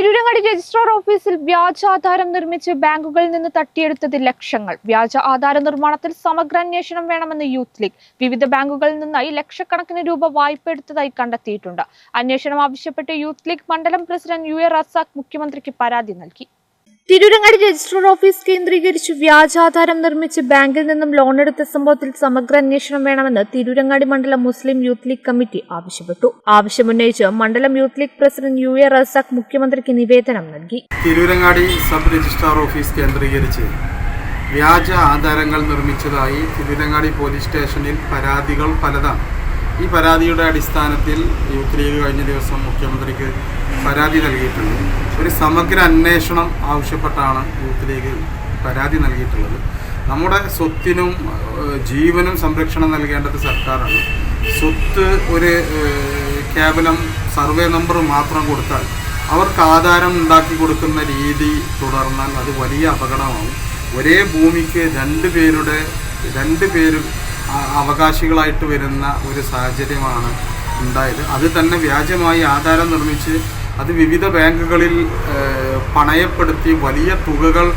Tirurangadi registrar ഓഫീസിൽ വ്യാജ ആധാരം നിർമ്മിച്ച് ബാങ്കുകളിൽ നിന്ന് തട്ടിയെടുത്തത് ലക്ഷങ്ങൾ. വ്യാജ ആധാര നിർമ്മാണത്തിൽ സമഗ്ര അന്വേഷണം വേണമെന്ന് യൂത്ത് ലീഗ്. വിവിധ ബാങ്കുകളിൽ നിന്നായി ലക്ഷക്കണക്കിന് രൂപ വായ്പ എടുത്തതായി കണ്ടെത്തിയിട്ടുണ്ട്. അന്വേഷണം ആവശ്യപ്പെട്ട് യൂത്ത് ലീഗ് മണ്ഡലം പ്രസിഡന്റ് UA റസാഖ് മുഖ്യമന്ത്രിക്ക് പരാതി നൽകി. തിരൂരങ്ങാടി രജിസ്ട്രാർ ഓഫീസ് കേന്ദ്രീകരിച്ച് വ്യാജാധാരം നിർമ്മിച്ച് ബാങ്കിൽ നിന്നും ലോണെടുത്ത സംഭവത്തിൽ സമഗ്ര അന്വേഷണം വേണമെന്ന് തിരൂരങ്ങാടി മണ്ഡലം മുസ്ലിം യൂത്ത് ലീഗ് കമ്മിറ്റി ആവശ്യപ്പെട്ടു. ആവശ്യമുന്നയിച്ച് മണ്ഡലം youth league president UA Razak മുഖ്യമന്ത്രിക്ക് നിവേദനം നൽകി. തിരൂരങ്ങാടി സബ് രജിസ്ട്രാർ ഓഫീസ് കേന്ദ്രീകരിച്ച് വ്യാജ ആധാരങ്ങൾ നിർമ്മിച്ചതായി തിരൂരങ്ങാടി പോലീസ് സ്റ്റേഷനിൽ പരാതികൾ പലതാണ്. ഈ പരാതിയുടെ അടിസ്ഥാനത്തിൽ യൂത്ത് ലീഗ് കഴിഞ്ഞ ദിവസം മുഖ്യമന്ത്രിക്ക് പരാതി നൽകിയിട്ടുണ്ട്. ഒരു സമഗ്ര അന്വേഷണം ആവശ്യപ്പെട്ടാണ് യൂത്ത് ലീഗ് പരാതി നൽകിയിട്ടുള്ളത്. നമ്മുടെ സ്വത്തിനും ജീവനും സംരക്ഷണം നൽകേണ്ടത് സർക്കാരാണ്. സ്വത്ത് ഒരു കേവലം സർവേ നമ്പർ മാത്രം കൊടുത്താൽ അവർക്ക് ആധാരം ഉണ്ടാക്കി കൊടുക്കുന്ന രീതി തുടർന്നാൽ അത് വലിയ അപകടമാവും. ഒരേ ഭൂമിക്ക് രണ്ട് പേര് അവകാശികളായിട്ട് വരുന്ന ഒരു സാഹചര്യമാണ് ഉണ്ടായത്. അത് തന്നെ വ്യാജമായി ആധാരം നിർമ്മിച്ച് അത് വിവിധ ബാങ്കുകളിൽ പണയപ്പെടുത്തി വലിയ തുകകൾ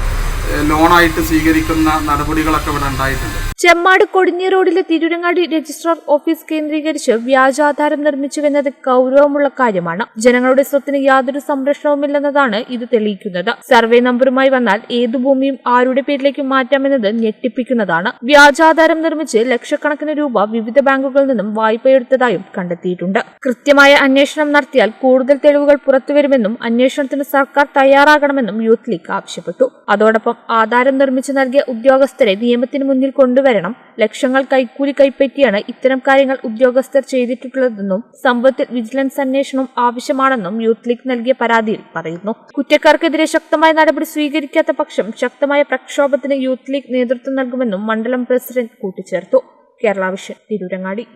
ലോണായിട്ട് സ്വീകരിക്കുന്ന നടപടികളൊക്കെ ഇവിടെ ഉണ്ടായിട്ടുണ്ട്. ചെമ്മാട് കൊടിഞ്ഞി റോഡിലെ തിരൂരങ്ങാടി രജിസ്ട്രാർ ഓഫീസ് കേന്ദ്രീകരിച്ച് വ്യാജാധാരം നിർമ്മിച്ചുവെന്നത് ഗൗരവമുള്ള കാര്യമാണ്. ജനങ്ങളുടെ സ്വത്തിന് യാതൊരു സംരക്ഷണവുമില്ലെന്നതാണ് ഇത് തെളിയിക്കുന്നത്. സർവേ നമ്പറുമായി വന്നാൽ ഏതു ഭൂമിയും ആരുടെ പേരിലേക്ക് മാറ്റാമെന്നത് ഞെട്ടിപ്പിക്കുന്നതാണ്. വ്യാജാധാരം നിർമ്മിച്ച് ലക്ഷക്കണക്കിന് രൂപ വിവിധ ബാങ്കുകളിൽ നിന്നും വായ്പയെടുത്തതായും കണ്ടെത്തിയിട്ടുണ്ട്. കൃത്യമായ അന്വേഷണം നടത്തിയാൽ കൂടുതൽ തെളിവുകൾ പുറത്തുവരുമെന്നും അന്വേഷണത്തിന് സർക്കാർ തയ്യാറാകണമെന്നും യൂത്ത് ലീഗ് ആവശ്യപ്പെട്ടു. അതോടൊപ്പം ആധാരം നിർമ്മിച്ചു നൽകിയ ഉദ്യോഗസ്ഥരെ നിയമത്തിന് മുന്നിൽ കൊണ്ടുവരണം. ലക്ഷങ്ങൾ കൈക്കൂലി കൈപ്പറ്റിയാണ് ഇത്തരം കാര്യങ്ങൾ ഉദ്യോഗസ്ഥർ ചെയ്തിട്ടുള്ളതെന്നും സംഭവത്തിൽ വിജിലൻസ് അന്വേഷണം ആവശ്യമാണെന്നും യൂത്ത് ലീഗ് നൽകിയ പരാതിയിൽ പറയുന്നു. കുറ്റക്കാർക്കെതിരെ ശക്തമായ നടപടി സ്വീകരിക്കാത്ത പക്ഷം ശക്തമായ പ്രക്ഷോഭത്തിന് യൂത്ത് ലീഗ് നേതൃത്വം നൽകുമെന്നും മണ്ഡലം പ്രസിഡന്റ് കൂട്ടിച്ചേർത്തു. കേരള വിഷൻ, തിരൂരങ്ങാടി.